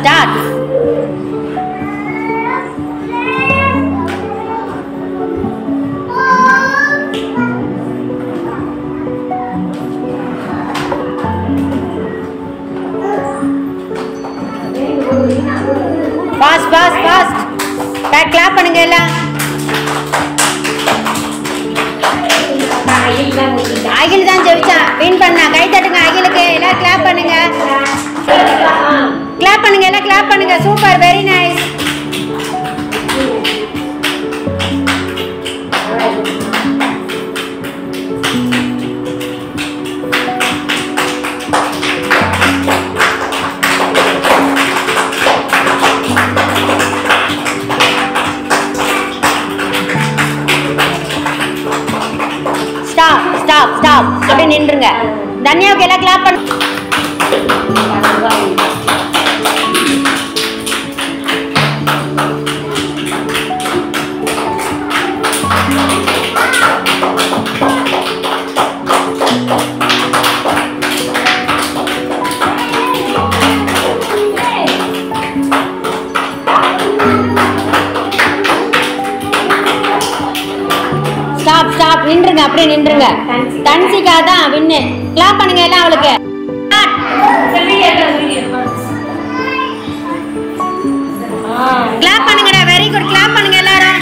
Start. Fast fast fast. Clap பண்ணுங்க எல்லாம். அகில் தான் ஜெயிச்சான், வின் பண்ணா. கை தட்டுங்க அகிலுக்கு. எல்லாம் கிளாப் பண்ணுங்க. கிளாப் பண்ணுங்க எல்லாம், கிளாப் பண்ணுங்க. Super, very nice. Stop stop stop. அப்படியே நின்றுங்க. தன்யாவுக்கு எல்லாம் கிளாப் பண்ணு. Stop stop. நின்றுங்க, அப்படியே நின்றுங்க. தன்சிகா தான் வின்னு. கிளாப் பண்ணுங்க எல்லாம் அவளுக்கு. கிளாப் பண்ணுங்கடா. Very good. கிளாப் பண்ணுங்க எல்லாரும்.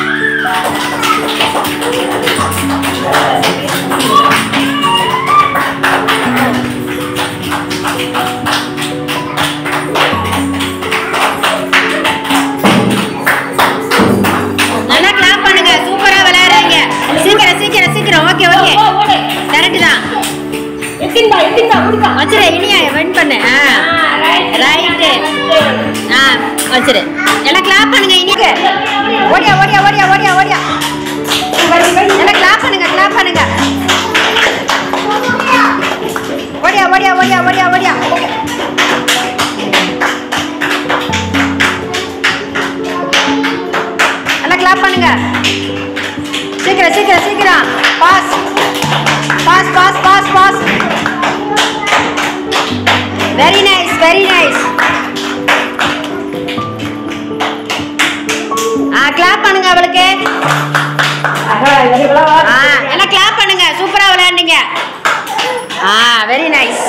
நல்லா கிளாப் பண்ணுங்க. சூப்பரா விளையாடுறீங்க. சீக்கிரம் சீக்கிரம் சீக்கிரம். ஓகே ஓகே, கரெக்ட் தான். வச்சிரு. இனியா வின் பண்ணு. ரைட்டு. வச்சிரு. எல்லாம் கிளாப் பண்ணுங்க. இனிக்கு ஓடியா ஓடியா ஓடியா ஓடியா ஓடியா. எல்லாம் கிளாப் பண்ணுங்க, கிளாப் பண்ணுங்க. ஓடியா ஓடியா ஓடியா ஓடியா ஓடியா. எல்லாம் கிளாப் பண்ணுங்க. சீக்கிரம் சீக்கிரம் சீக்கிரம். Pass pass pass pass pass. Very nice, very nice. Clap பண்ணுங்க அவளுக்கு. எல்லாம் கிளாப் பண்ணுங்க. சூப்பரா விளையாண்டீங்க. Very nice.